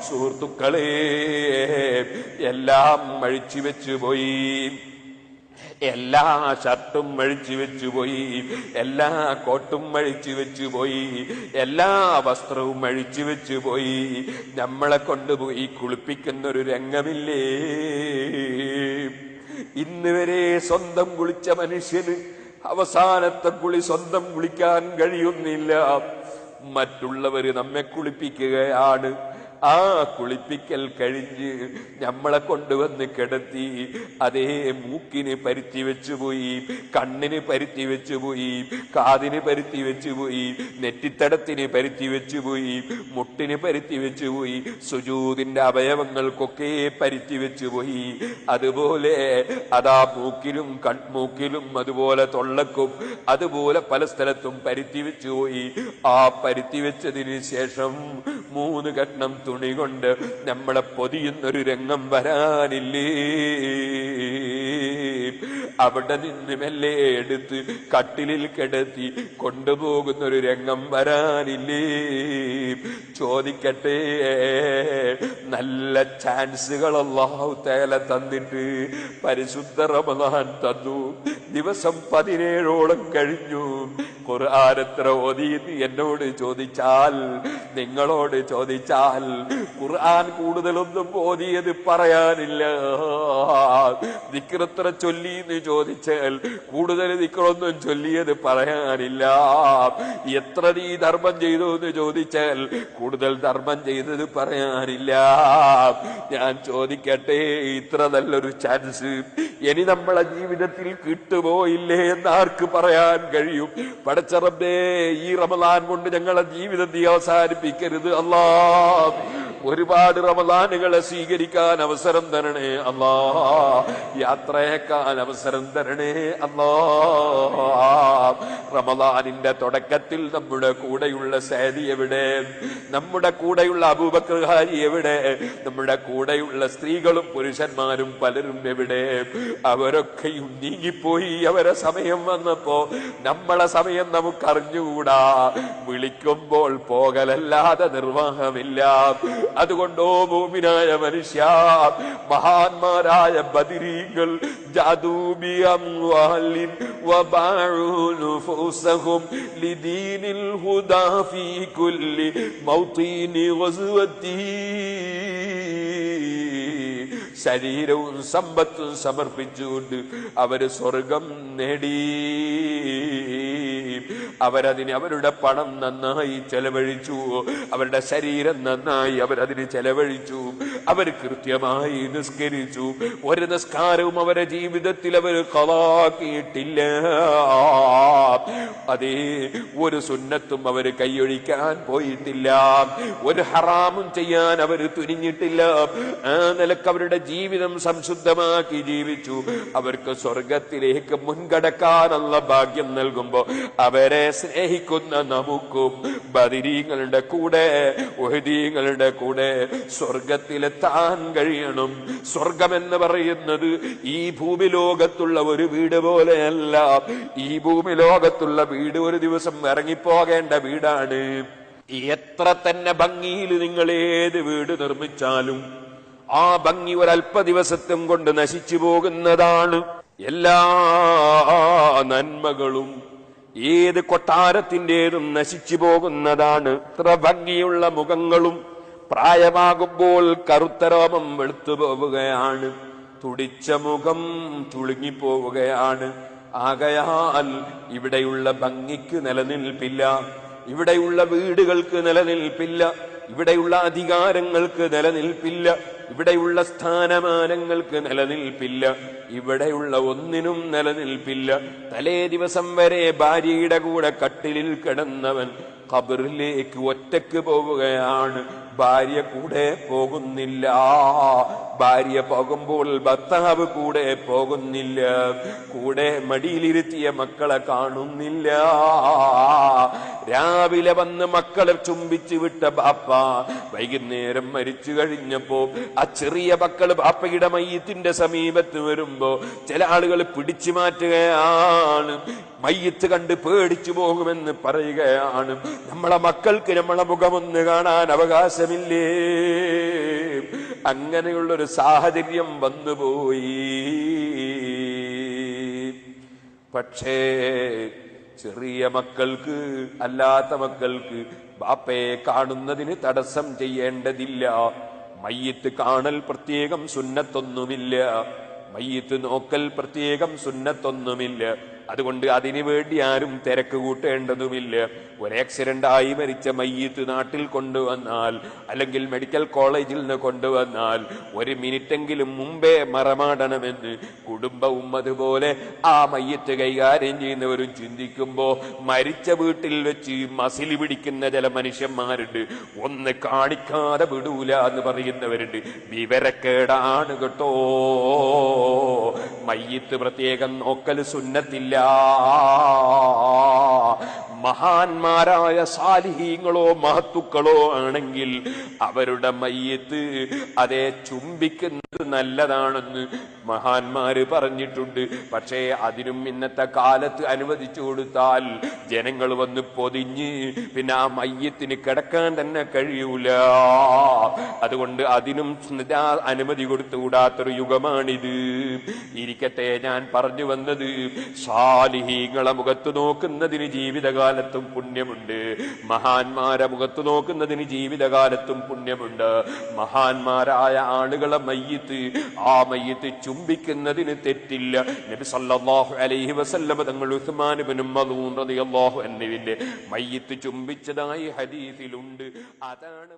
സുഹൃത്തുക്കളെ, എല്ലാം അഴിച്ചു വെച്ചുപോയി. എല്ലാ ഷർട്ടും അഴിച്ചു വെച്ചുപോയി, എല്ലാ കോട്ടും അഴിച്ചു വെച്ചുപോയി, എല്ലാ വസ്ത്രവും അഴിച്ചു വെച്ചുപോയി. നമ്മളെ കൊണ്ടുപോയി കുളിപ്പിക്കുന്നൊരു രംഗമില്ലേ? ഇന്ന് വരെ സ്വന്തം കുളിച്ച മനുഷ്യന് അവസാനത്തെ കുളി സ്വന്തം കുളിക്കാൻ കഴിയുന്നില്ല. മറ്റുള്ളവര് നമ്മെ കുളിപ്പിക്കുകയാണ്. ആ കുളിപ്പിക്കൽ കഴിഞ്ഞ് നമ്മളെ കൊണ്ടുവന്ന് കിടത്തി. അതേ മൂക്കിന് പരുത്തി വെച്ചുപോയി, കണ്ണിന് പരുത്തി വെച്ചുപോയി, കാതിന് പരുത്തി വെച്ചുപോയി, നെറ്റിത്തടത്തിന് പരുത്തി വെച്ചുപോയി, മുട്ടിന് പരുത്തി വെച്ചുപോയി, സുജൂദിന്റെ അവയവങ്ങൾക്കൊക്കെ പരുത്തി വെച്ചുപോയി. അതുപോലെ അതാ മൂക്കിലും കൺമൂക്കിലും അതുപോലെ തൊള്ളക്കും അതുപോലെ പല സ്ഥലത്തും പരുത്തി വെച്ചുപോയി. ആ പരുത്തി വെച്ചതിന് ശേഷം 3 കഷ്ണം തുണി കൊണ്ട് നമ്മളെ പൊതിയുന്നൊരു രംഗം വരാനില്ലേ? അവിടെ നിന്ന് മെല്ലെ എടുത്ത് കട്ടിലിൽ കിടത്തി കൊണ്ടുപോകുന്നൊരു രംഗം വരാനില്ലേ? ചോദിക്കട്ടെ, നല്ല ചാൻസുകൾ അല്ലാഹു തആല തന്നിട്ട് പരിശുദ്ധ റമദാൻ തന്നു. ദിവസം 17ഓളം കഴിഞ്ഞു. ഖുർആൻ എത്ര ഓതി എന്നോട് ചോദിച്ചാൽ, നിങ്ങളോട് ചോദിച്ചാൽ, ഖുർആൻ കൂടുതലൊന്നും ഓതിയത് പറയാനില്ല. ദിക്ർ എത്ര ചൊല്ലി എന്ന് ചോദിച്ചാൽ കൂടുതൽ ദിക്റൊന്നും ചൊല്ലിയത് പറയാനില്ല. എത്ര നീ ധർമ്മം ചെയ്തു എന്ന് ചോദിച്ചാൽ കൂടുതൽ ധർമ്മം ചെയ്തത് പറയാനില്ല. ഞാൻ ചോദിക്കട്ടെ, ഇത്ര നല്ലൊരു ചാൻസ് ഇനി നമ്മളെ ജീവിതത്തിൽ കിട്ടുപോയില്ലേ എന്നാർക്ക് പറയാൻ കഴിയും? പടച്ച റബ്ബേ, ഈ റമദാൻ കൊണ്ട് ഞങ്ങളെ ജീവിതം നീ അവസാനിപ്പിക്കരുത് അല്ലാ. ഒരുപാട് റമദാനുകളെ സ്വീകരിക്കാൻ അവസരം തരണേ അല്ലാ. യാത്രയേക്കാൻ അവസരം തരണേ അല്ലാ. റമദാനിന്റെ തുടക്കത്തിൽ നമ്മുടെ കൂടെയുള്ള സഅദി എവിടെ? നമ്മുടെ കൂടെയുള്ള അബൂബക്കർ ഹാരി എവിടെ? നമ്മുടെ കൂടെയുള്ള സ്ത്രീകളും പുരുഷന്മാരും പലരും എവിടെ? അവരൊക്കെയും നീങ്ങിപ്പോയി. അവരെ സമയം വന്നപ്പോ നമ്മളെ സമയം നമുക്കറിഞ്ഞുകൂടാ. വിളിക്കുമ്പോൾ പോകലല്ലാതെ നിർവാഹമില്ല. അതുകൊണ്ടോ മുഅ്മിനായ മനുഷ്യ, മഹാന്മാരായ ബദരീങ്ങൾ ജാദൂബി അംവാലിൻ വബാഉ നുഫൂസഹും ലിദീനിൽ ഹുദാ ഫീ കുല്ലി മൗതീനി ഗസ്വതി. ശരീരവും സമ്പത്തും സമർപ്പിച്ചുകൊണ്ട് അവര് സ്വർഗം നേടി. അവരതിന് അവരുടെ പണം നന്നായി ചെലവഴിച്ചു, അവരുടെ ശരീരം നന്നായി അവരതിന് ചെലവഴിച്ചു. അവർ കൃത്യമായി നിസ്കരിച്ചു. ഒരു നിസ്കാരവും അവരുടെ ജീവിതത്തിൽ അവർ ഖളാക്കിയിട്ടില്ല. അതേ, ഒരു സുന്നത്തും അവർ കൈയൊഴിക്കാൻ പോയിട്ടില്ല. ഒരു ഹറാമും ചെയ്യാൻ അവർ തുനിഞ്ഞിട്ടില്ല. ആ നിലക്ക് അവരുടെ ജീവിതം സംശുദ്ധമാക്കി ജീവിച്ചു. അവർക്ക് സ്വർഗത്തിലേക്ക് മുൻകടക്കാനുള്ള ഭാഗ്യം നൽകുമ്പോ അവരെ സ്നേഹിക്കുന്ന നമുക്കും ബദരീങ്ങളുടെ കൂടെ ഉഹദീങ്ങളുടെ കൂടെ സ്വർഗത്തിലെത്താൻ കഴിയണം. സ്വർഗമെന്ന് പറയുന്നത് ഈ ഭൂമി ലോകത്തുള്ള ഒരു വീട് പോലെയല്ല. ഈ ഭൂമി ലോകത്തുള്ള വീട് ഒരു ദിവസം ഇറങ്ങിപ്പോകേണ്ട വീടാണ്. എത്ര തന്നെ ഭംഗിയിൽ നിങ്ങൾ ഏത് വീട് നിർമ്മിച്ചാലും ആ ഭംഗി ഒരല്പ ദിവസത്തും കൊണ്ട് നശിച്ചു പോകുന്നതാണ്. എല്ലാ നന്മകളും ഏത് കൊട്ടാരത്തിന്റേതും നശിച്ചു പോകുന്നതാണ്. എത്ര ഭംഗിയുള്ള മുഖങ്ങളും പ്രായമാകുമ്പോൾ കറുത്ത രോമം വെളുത്തു പോവുകയാണ്. തുടിച്ച മുഖം തുളുങ്ങിപ്പോവുകയാണ്. ആകയാൽ ഇവിടെയുള്ള ഭംഗിക്ക് നിലനിൽപ്പില്ല, ഇവിടെയുള്ള വീടുകൾക്ക് നിലനിൽപ്പില്ല, ഇവിടെയുള്ള അധികാരങ്ങൾക്ക് നിലനിൽപ്പില്ല, ഇവിടെയുള്ള സ്ഥാനമാനങ്ങൾക്ക് നിലനിൽപ്പില്ല, ഇവിടെയുള്ള ഒന്നിനും നിലനിൽപ്പില്ല. തലേ ദിവസം വരെ ഭാര്യയുടെ കൂടെ കട്ടിലിൽ കിടന്നവൻ ഖബറിലേക്ക് ഒറ്റക്ക് പോവുകയാണ്. ഭാര്യ കൂടെ പോകുന്നില്ല. ഭാര്യ പോകുമ്പോൾ ഭർത്താവ് കൂടെ പോകുന്നില്ല. കൂടെ മടിയിലിരുത്തിയ മക്കളെ കാണുന്നില്ല. രാവിലെ വന്ന് മക്കളെ ചുംബിച്ചു വിട്ട ബാപ്പ വൈകുന്നേരം മരിച്ചു കഴിഞ്ഞപ്പോ ആ ചെറിയ മക്കൾ ബാപ്പയുടെ മയ്യത്തിന്റെ സമീപത്ത് വരുമ്പോ ചില ആളുകൾ പിടിച്ചു മാറ്റുകയാണ്. മയ്യത്ത് കണ്ട് പേടിച്ചു പോകുമെന്ന് പറയുകയാണ്. നമ്മളെ മക്കൾക്ക് നമ്മളെ മുഖമൊന്ന് കാണാൻ അവകാശം തടസ്സമില്ലേ? അങ്ങനെയുള്ളൊരു സാഹചര്യം വന്നുപോയി. പക്ഷേ ചെറിയ മക്കൾക്ക്, അല്ലാത്ത മക്കൾക്ക് ബാപ്പയെ കാണുന്നതിന് തടസ്സം ചെയ്യേണ്ടതില്ല. മയ്യിത്ത് കാണൽ പ്രത്യേകം സുന്നത്തൊന്നുമില്ല, മയ്യിത്ത് നോക്കൽ പ്രത്യേകം സുന്നത്തൊന്നുമില്ല. അതുകൊണ്ട് അതിനു വേണ്ടി ആരും തിരക്ക് കൂട്ടേണ്ടതുമില്ല. ഒരു ആക്സിഡന്റായി മരിച്ച മയ്യിത്ത് നാട്ടിൽ കൊണ്ടുവന്നാൽ, അല്ലെങ്കിൽ മെഡിക്കൽ കോളേജിൽ നിന്ന് കൊണ്ടുവന്നാൽ, ഒരു മിനിറ്റെങ്കിലും മുമ്പേ മറമാടണമെന്ന് കുടുംബവും അതുപോലെ ആ മയ്യിത്ത് കൈകാര്യം ചെയ്യുന്നവരും ചിന്തിക്കുമ്പോ, മരിച്ച വീട്ടിൽ വെച്ച് മസിൽ പിടിക്കുന്ന ചില മനുഷ്യന്മാരുണ്ട്. ഒന്ന് കാണിക്കാതെ വിടൂല എന്ന് പറയുന്നവരുണ്ട്. വിവരക്കേടാണ് കേട്ടോ. മയ്യിത്ത് പ്രത്യേകം നോക്കൽ സുന്നത്തില്ല. മഹാന്മാരായ സാലിഹീങ്ങളോ മഹത്തുക്കളോ ആണെങ്കിൽ അവരുടെ മയ്യിത്ത് അതേ ചുംബിക്കുന്നത് നല്ലതാണെന്ന് മഹാന്മാര് പറഞ്ഞിട്ടുണ്ട്. പക്ഷേ അതിനും ഇന്നത്തെ കാലത്ത് അനുവദിച്ചു കൊടുത്താൽ ജനങ്ങൾ വന്ന് പൊതിഞ്ഞ് പിന്നെ ആ മയ്യിത്തിന് കിടക്കാൻ തന്നെ കഴിയൂല. അതുകൊണ്ട് അതിനും അനുമതി കൊടുത്തുകൂടാത്തൊരു യുഗമാണിത്. ഇരിക്കട്ടെ, ഞാൻ പറഞ്ഞു വന്നത്, സാലിഹീങ്ങളെ മുഖത്ത് നോക്കുന്നതിന് ജീവിതകാലത്തും പുണ്യമുണ്ട്, മഹാന്മാരെ മുഖത്ത് നോക്കുന്നതിന് ജീവിതകാലത്തും പുണ്യമുണ്ട്. മഹാന്മാരായ ആളുകളെ മയ്യിത്ത്, ആ മയ്യിത്ത് ചുംബിക്കുന്നതിന് തെറ്റില്ല. നബി സല്ലല്ലാഹു അലൈഹി വസല്ലം തങ്ങൾ ഉസ്മാൻ ഇബ്നു മദ്ഊൻ റളിയല്ലാഹു അൻഹുവിന്റെ മയ്യിത്ത് ചുംബിച്ചതായി ഹദീസിലുണ്ട്. അതാണ്